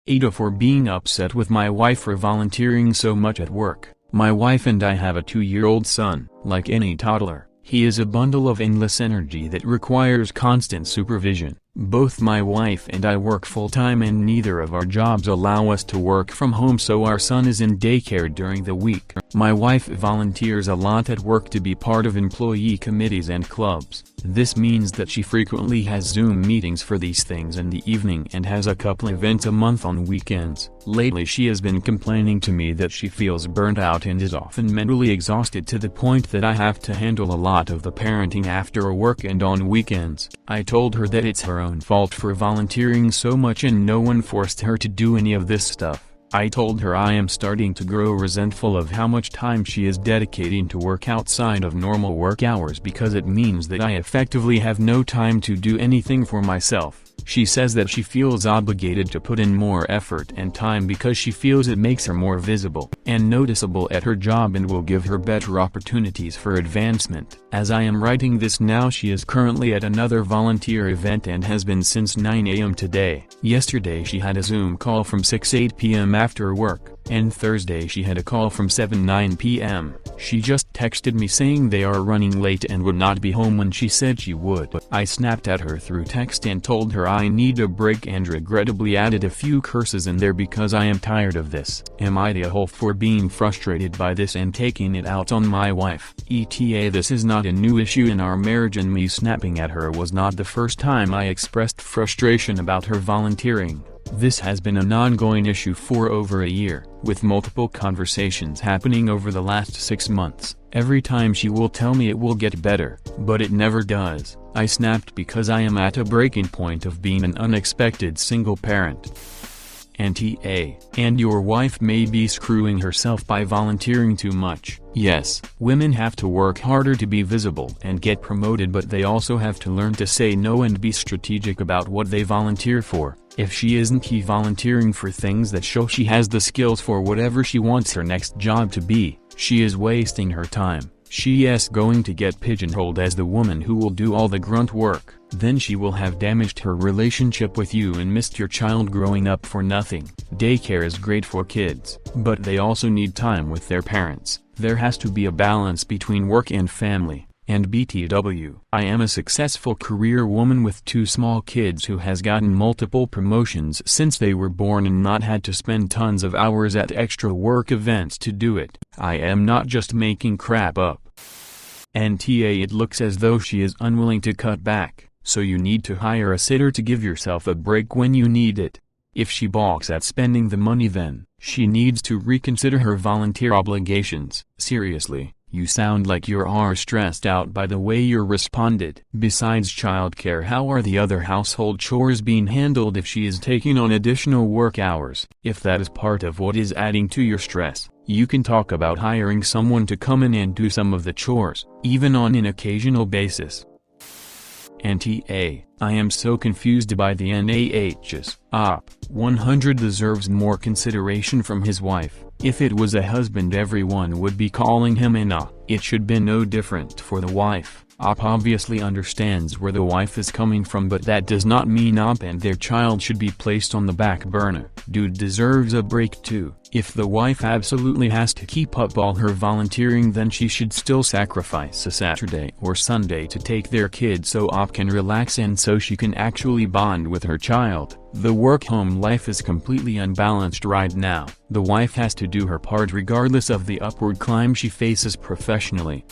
AITA for being upset with my wife for volunteering so much at work. My wife and I have a 2-year-old son. Like any toddler, he is a bundle of endless energy that requires constant supervision. Both my wife and I work full-time and neither of our jobs allow us to work from home, so our son is in daycare during the week. My wife volunteers a lot at work to be part of employee committees and clubs. This means that she frequently has Zoom meetings for these things in the evening and has a couple events a month on weekends. Lately she has been complaining to me that she feels burnt out and is often mentally exhausted to the point that I have to handle a lot of the parenting after work and on weekends. I told her that it's her own fault for volunteering so much and no one forced her to do any of this stuff. I told her I am starting to grow resentful of how much time she is dedicating to work outside of normal work hours because it means that I effectively have no time to do anything for myself. She says that she feels obligated to put in more effort and time because she feels it makes her more visible and noticeable at her job and will give her better opportunities for advancement. As I am writing this now, she is currently at another volunteer event and has been since 9 a.m. today. Yesterday she had a Zoom call from 6-8 p.m. after work, and Thursday she had a call from 7-9 p.m. She just texted me saying they are running late and would not be home when she said she would. I snapped at her through text and told her I need a break and regrettably added a few curses in there because I am tired of this. Am I the a-hole for being frustrated by this and taking it out on my wife? ETA, this is not a new issue in our marriage, and me snapping at her was not the first time I expressed frustration about her volunteering. This has been an ongoing issue for over a year, with multiple conversations happening over the last 6 months. Every time she will tell me it will get better, but it never does. I snapped because I am at a breaking point of being an unexpected single parent. And your wife may be screwing herself by volunteering too much. Yes, women have to work harder to be visible and get promoted, but they also have to learn to say no and be strategic about what they volunteer for. If she isn't volunteering for things that show she has the skills for whatever she wants her next job to be, she is wasting her time. She is going to get pigeonholed as the woman who will do all the grunt work. Then she will have damaged her relationship with you and missed your child growing up for nothing. Daycare is great for kids, but they also need time with their parents. There has to be a balance between work and family. And BTW, I am a successful career woman with 2 small kids who has gotten multiple promotions since they were born and not had to spend tons of hours at extra work events to do it. I am not just making crap up. NTA, it looks as though she is unwilling to cut back, so you need to hire a sitter to give yourself a break when you need it. If she balks at spending the money, then she needs to reconsider her volunteer obligations. Seriously. You sound like you are stressed out by the way you responded. Besides childcare, how are the other household chores being handled if she is taking on additional work hours? If that is part of what is adding to your stress, you can talk about hiring someone to come in and do some of the chores, even on an occasional basis. NTA, I am so confused by the NAH's. Op. 100 deserves more consideration from his wife. If it was a husband, everyone would be calling him an a. It should be no different for the wife. Op obviously understands where the wife is coming from, but that does not mean Op and their child should be placed on the back burner. Dude deserves a break too. If the wife absolutely has to keep up all her volunteering, then she should still sacrifice a Saturday or Sunday to take their kid so Op can relax and so she can actually bond with her child. The work-home life is completely unbalanced right now. The wife has to do her part regardless of the upward climb she faces professionally.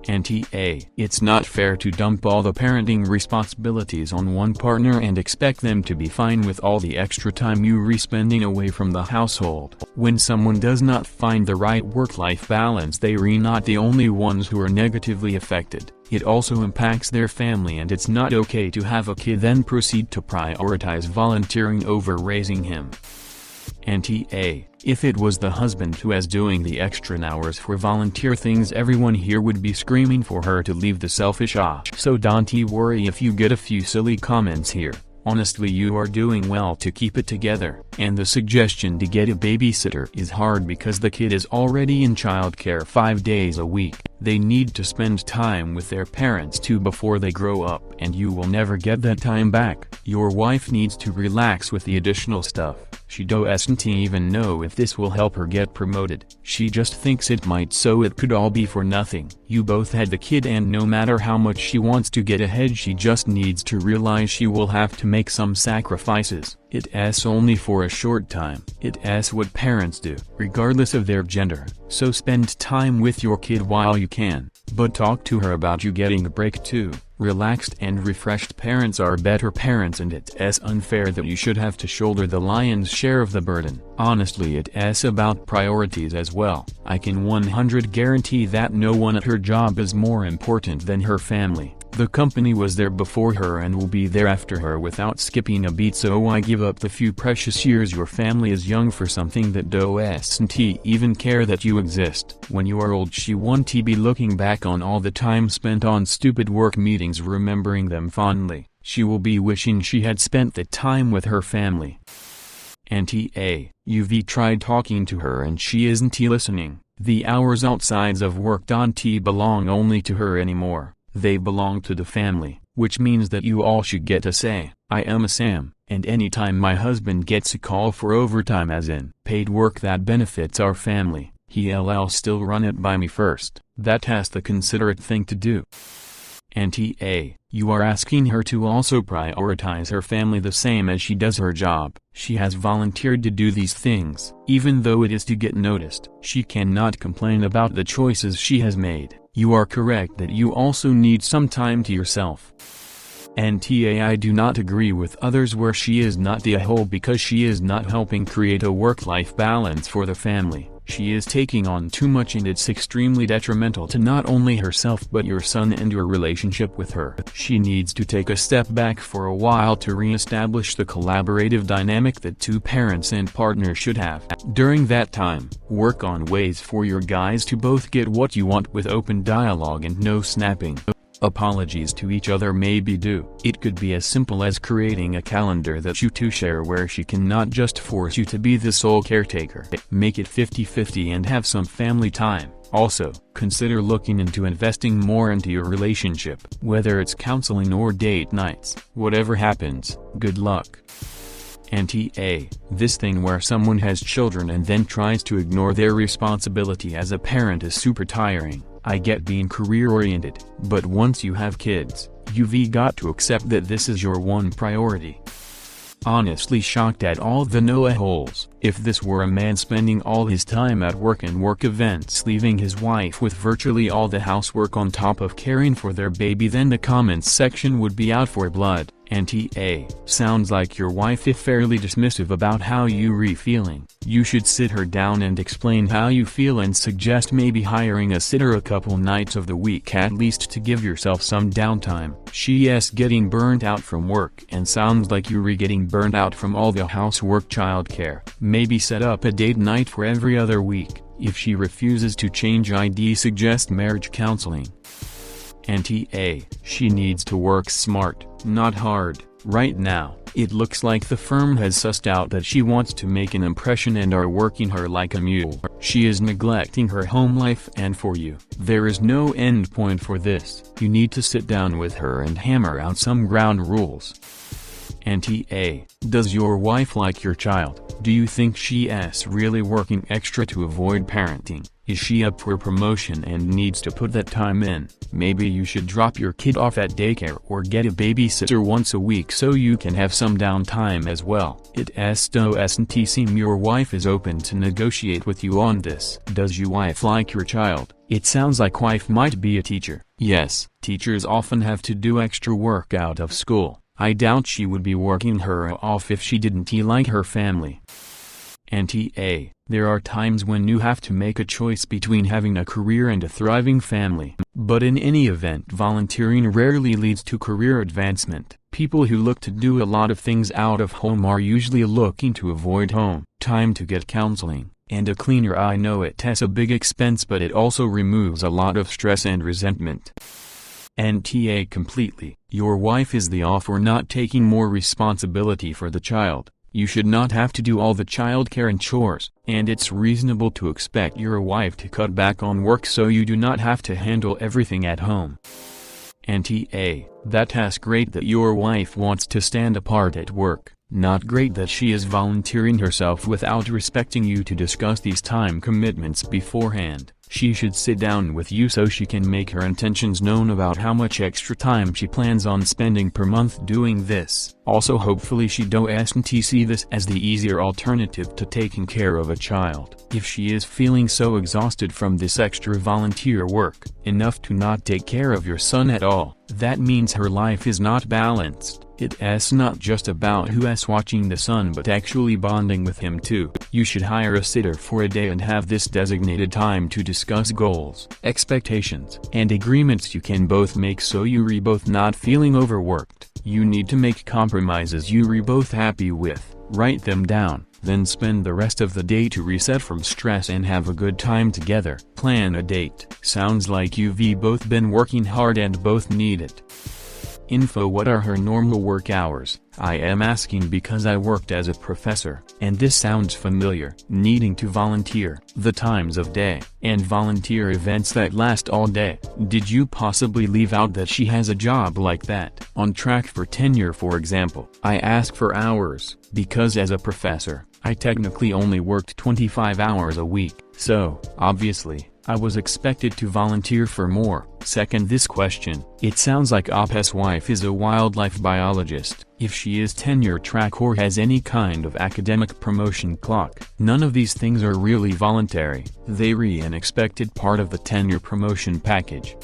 NTA, it's not fair to dump all the parenting responsibilities on one partner and expect them to be fine with all the extra time you are spending away from the household. When someone does not find the right work-life balance, they are not the only ones who are negatively affected. It also impacts their family, and it's not okay to have a kid then proceed to prioritize volunteering over raising him. NTA, if it was the husband who is doing the extra hours for volunteer things, everyone here would be screaming for her to leave the selfish So don't worry if you get a few silly comments here. Honestly, you are doing well to keep it together. And the suggestion to get a babysitter is hard because the kid is already in childcare 5 days a week. They need to spend time with their parents too before they grow up, and you will never get that time back. Your wife needs to relax with the additional stuff. She doesn't even know if this will help her get promoted. She just thinks it might, so it could all be for nothing. You both had the kid, and no matter how much she wants to get ahead, she just needs to realize she will have to make some sacrifices. It's only for a short time. It's what parents do, regardless of their gender. So spend time with your kid while you can, but talk to her about you getting a break too. Relaxed and refreshed parents are better parents, and it's unfair that you should have to shoulder the lion's share of the burden. Honestly, it's about priorities as well. I can 100% guarantee that no one at her job is more important than her family. The company was there before her and will be there after her without skipping a beat, so why give up the few precious years your family is young for something that doesn't even care that you exist? When you are old, she won't be looking back on all the time spent on stupid work meetings remembering them fondly. She will be wishing she had spent the time with her family. You've tried talking to her and she isn't listening. The hours outside of work don't belong only to her anymore. They belong to the family, which means that you all should get a say. I am a Sam, and anytime my husband gets a call for overtime, as in paid work that benefits our family, he'll still run it by me first. That's the considerate thing to do. You are asking her to also prioritize her family the same as she does her job. She has volunteered to do these things, even though it is to get noticed. She cannot complain about the choices she has made. You are correct that you also need some time to yourself. I do not agree with others where she is not the whole because she is not helping create a work-life balance for the family. She is taking on too much, and it's extremely detrimental to not only herself but your son and your relationship with her. She needs to take a step back for a while to re-establish the collaborative dynamic that two parents and partners should have. During that time, work on ways for your guys to both get what you want with open dialogue and no snapping. Apologies to each other may be due. It could be as simple as creating a calendar that you two share where she cannot just force you to be the sole caretaker. Make it 50-50 and have some family time. Also, consider looking into investing more into your relationship, whether it's counseling or date nights. Whatever happens, good luck. This thing where someone has children and then tries to ignore their responsibility as a parent is super tiring. I get being career-oriented, but once you have kids, you've got to accept that this is your one priority. Honestly shocked at all the no-a-holes. If this were a man spending all his time at work and work events, leaving his wife with virtually all the housework on top of caring for their baby, then the comments section would be out for blood. Sounds like your wife is fairly dismissive about how you're feeling. You should sit her down and explain how you feel and suggest maybe hiring a sitter a couple nights of the week at least to give yourself some downtime. She's getting burnt out from work and sounds like you're getting burnt out from all the housework childcare. Maybe set up a date night for every other week. If she refuses to change, suggest marriage counseling. She needs to work smart, not hard. Right now, it looks like the firm has sussed out that she wants to make an impression and are working her like a mule. She is neglecting her home life, and for you, there is no end point for this. You need to sit down with her and hammer out some ground rules. Does your wife like your child? Do you think she's really working extra to avoid parenting? Is she up for promotion and needs to put that time in? Maybe you should drop your kid off at daycare or get a babysitter once a week so you can have some downtime as well. It doesn't seem your wife is open to negotiate with you on this. Does your wife like your child? It sounds like wife might be a teacher. Yes, teachers often have to do extra work out of school. I doubt she would be working her off if she didn't like her family. There are times when you have to make a choice between having a career and a thriving family. But in any event, volunteering rarely leads to career advancement. People who look to do a lot of things out of home are usually looking to avoid home. Time to get counseling and a cleaner. I know it's a big expense, but it also removes a lot of stress and resentment. Completely. Your wife is the off for not taking more responsibility for the child. You should not have to do all the childcare and chores, and it's reasonable to expect your wife to cut back on work so you do not have to handle everything at home. That's great that your wife wants to stand apart at work. Not great that she is volunteering herself without respecting you to discuss these time commitments beforehand. She should sit down with you so she can make her intentions known about how much extra time she plans on spending per month doing this. Also, hopefully she doesn't see this as the easier alternative to taking care of a child. If she is feeling so exhausted from this extra volunteer work, enough to not take care of your son at all, that means her life is not balanced. It's not just about who's watching the son but actually bonding with him too. You should hire a sitter for a day and have this designated time to discuss goals, expectations, and agreements you can both make so you're both not feeling overworked. You need to make compromises you're both happy with, write them down, then spend the rest of the day to reset from stress and have a good time together. Plan a date. Sounds like you've both been working hard and both need it. Info: what are her normal work hours? I am asking because I worked as a professor, and this sounds familiar. Needing to volunteer, the times of day, and volunteer events that last all day. Did you possibly leave out that she has a job like that? On track for tenure, for example. I ask for hours, because as a professor, I technically only worked 25 hours a week, so, obviously, I was expected to volunteer for more. Second, this question. It sounds like Op's wife is a wildlife biologist. If she is tenure track or has any kind of academic promotion clock, none of these things are really voluntary. They're an expected part of the tenure promotion package.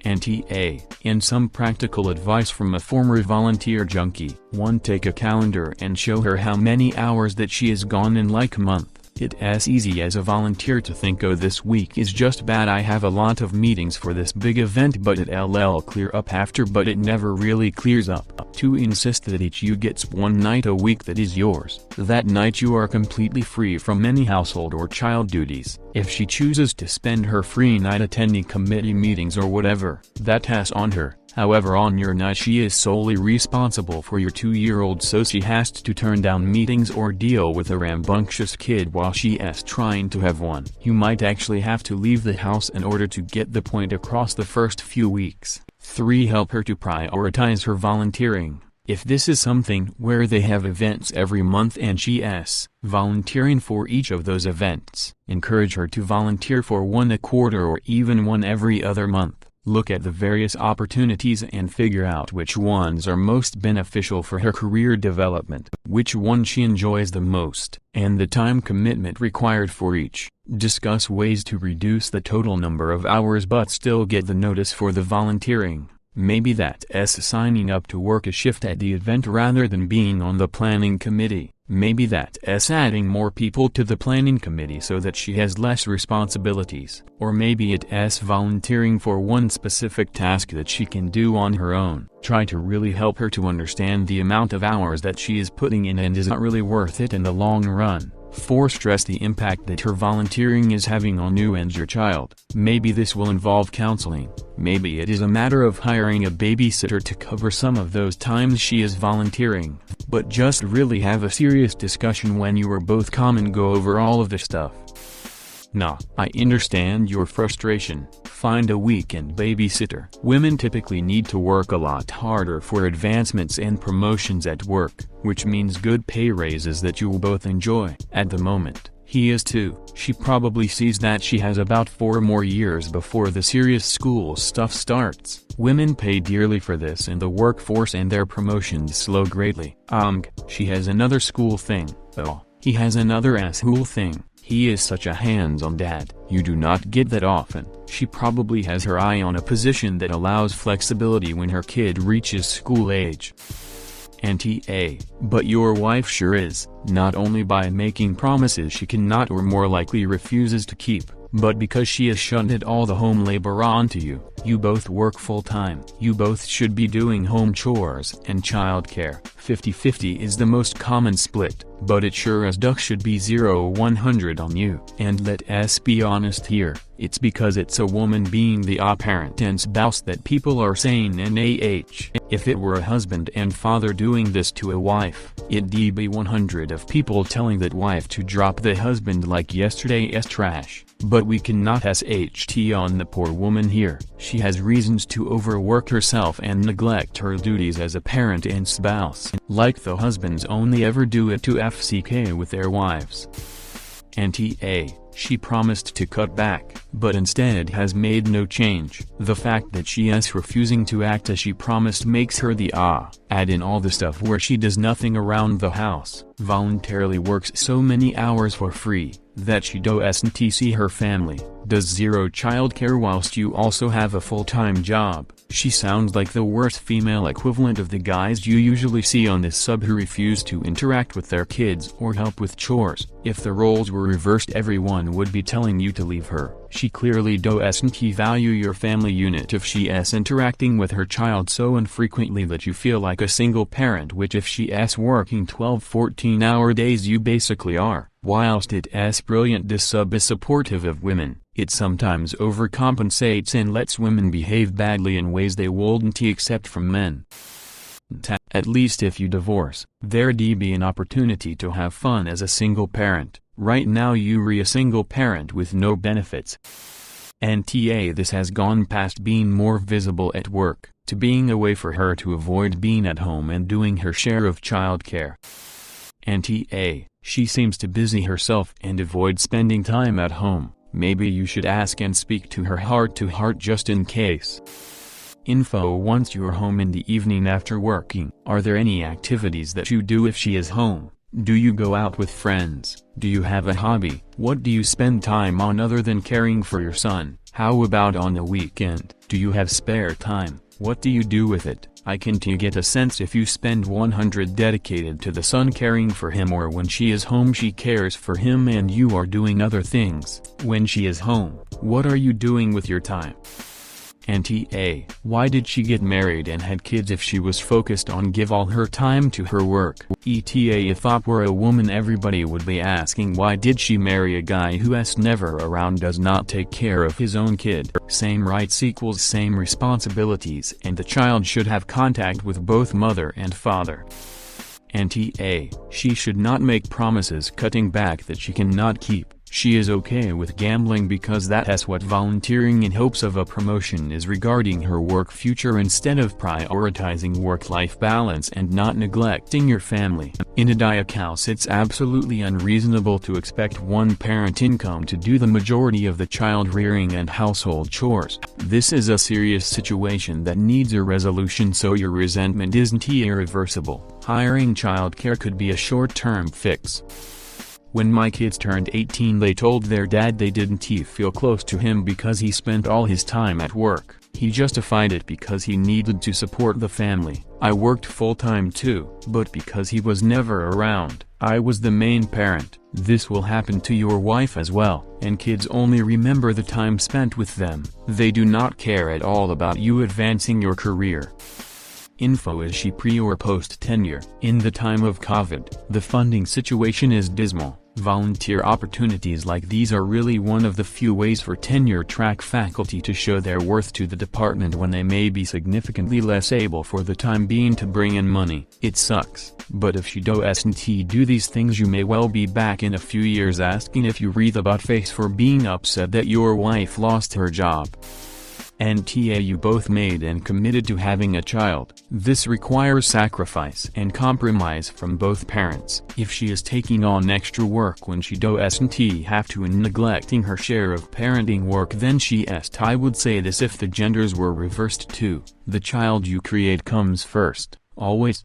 And some practical advice from a former volunteer junkie. 1. Take a calendar and show her how many hours that she is gone in like a month. It's easy as a volunteer to think, oh, this week is just bad, I have a lot of meetings for this big event, but it'll clear up after, but it never really clears up. 2. Insist that each you gets one night a week that is yours. That night you are completely free from any household or child duties. If she chooses to spend her free night attending committee meetings or whatever, that's on her. However, on your night she is solely responsible for your 2-year-old, so she has to turn down meetings or deal with a rambunctious kid while she is trying to have one. You might actually have to leave the house in order to get the point across the first few weeks. 3. Help her to prioritize her volunteering. If this is something where they have events every month and she is volunteering for each of those events, encourage her to volunteer for one a quarter or even one every other month. Look at the various opportunities and figure out which ones are most beneficial for her career development, which one she enjoys the most, and the time commitment required for each. Discuss ways to reduce the total number of hours but still get the notice for the volunteering. Maybe that's signing up to work a shift at the event rather than being on the planning committee. Maybe that's adding more people to the planning committee so that she has less responsibilities. Or maybe it's volunteering for one specific task that she can do on her own. Try to really help her to understand the amount of hours that she is putting in and is not really worth it in the long run. 4. Stress the impact that her volunteering is having on you and your child. Maybe this will involve counseling. Maybe it is a matter of hiring a babysitter to cover some of those times she is volunteering. But just really have a serious discussion when you are both calm and go over all of the stuff. Nah, I understand your frustration. Find a weekend babysitter. Women typically need to work a lot harder for advancements and promotions at work, which means good pay raises that you'll both enjoy. At the moment, he is too. She probably sees that she has about 4 more years before the serious school stuff starts. Women pay dearly for this in the workforce and their promotions slow greatly. She has another school thing. Oh, he has another asshole thing. He is such a hands-on dad. You do not get that often. She probably has her eye on a position that allows flexibility when her kid reaches school age. But your wife sure is, not only by making promises she cannot or more likely refuses to keep, but because she has shunted all the home labor onto you. You both work full-time. You both should be doing home chores and childcare. 50-50 is the most common split, but it sure as duck should be 0-100 on you. And let's be honest here, it's because it's a woman being the parent and spouse that people are saying NAH. If it were a husband and father doing this to a wife, it'd be 100 of people telling that wife to drop the husband like yesterday's trash. But we cannot SHT on the poor woman here. She she has reasons to overwork herself and neglect her duties as a parent and spouse, like the husbands only ever do it to FCK with their wives. NTA, she promised to cut back, but instead has made no change. The fact that she is refusing to act as she promised makes her the add in all the stuff where she does nothing around the house, voluntarily works so many hours for free, that she doesn't see her family, does zero childcare whilst you also have a full-time job. She sounds like the worst female equivalent of the guys you usually see on this sub who refuse to interact with their kids or help with chores. If the roles were reversed, everyone would be telling you to leave her. She clearly doesn't value your family unit if she is interacting with her child so infrequently that you feel like a single parent, which if she is working 12-14-hour days you basically are. Whilst it is brilliant this sub is supportive of women, it sometimes overcompensates and lets women behave badly in ways they wouldn't accept from men. At least if you divorce, there'd be an opportunity to have fun as a single parent. Right now you're a single parent with no benefits. NTA, this has gone past being more visible at work, to being a way for her to avoid being at home and doing her share of childcare. NTA, she seems to busy herself and avoid spending time at home. Maybe you should ask and speak to her heart to heart just in case. Info: once you're home in the evening after working, are there any activities that you do if she is home? Do you go out with friends? Do you have a hobby? What do you spend time on other than caring for your son? How about on the weekend? Do you have spare time? What do you do with it? I can get a sense if you spend 100 dedicated to the son caring for him, or when she is home she cares for him and you are doing other things. When she is home, what are you doing with your time? NTA, why did she get married and had kids if she was focused on give all her time to her work? ETA, if I were a woman everybody would be asking why did she marry a guy who is never around, does not take care of his own kid. Same rights equals same responsibilities, and the child should have contact with both mother and father. NTA, she should not make promises cutting back that she cannot keep. She is okay with gambling because that is what volunteering in hopes of a promotion is regarding her work future, instead of prioritizing work-life balance and not neglecting your family. In a diet house it's absolutely unreasonable to expect one parent income to do the majority of the child rearing and household chores. This is a serious situation that needs a resolution, so your resentment isn't irreversible. Hiring childcare could be a short-term fix. When my kids turned 18 they told their dad they didn't feel close to him because he spent all his time at work. He justified it because he needed to support the family. I worked full-time too, but because he was never around, I was the main parent. This will happen to your wife as well, and kids only remember the time spent with them. They do not care at all about you advancing your career. Info: is she pre or post tenure? In the time of COVID, the funding situation is dismal. Volunteer opportunities like these are really one of the few ways for tenure-track faculty to show their worth to the department when they may be significantly less able for the time being to bring in money. It sucks, but if she doesn't do these things you may well be back in a few years asking if you read about face for being upset that your wife lost her job. NTA, you both made and committed to having a child. This requires sacrifice and compromise from both parents. If she is taking on extra work when she doesn't have to and neglecting her share of parenting work, then she is. I would say this if the genders were reversed too. The child you create comes first, always.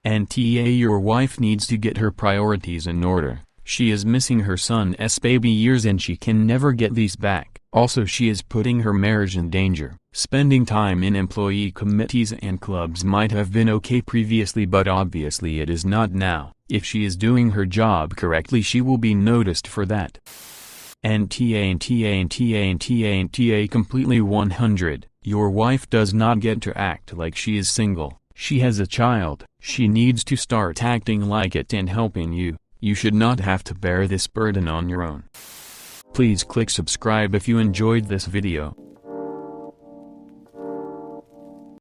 NTA, your wife needs to get her priorities in order. She is missing her son's baby years and she can never get these back. Also, she is putting her marriage in danger. Spending time in employee committees and clubs might have been okay previously, but obviously it is not now. If she is doing her job correctly she will be noticed for that. NTA completely 100. Your wife does not get to act like she is single. She has a child. She needs to start acting like it and helping you. You should not have to bear this burden on your own. Please click subscribe if you enjoyed this video.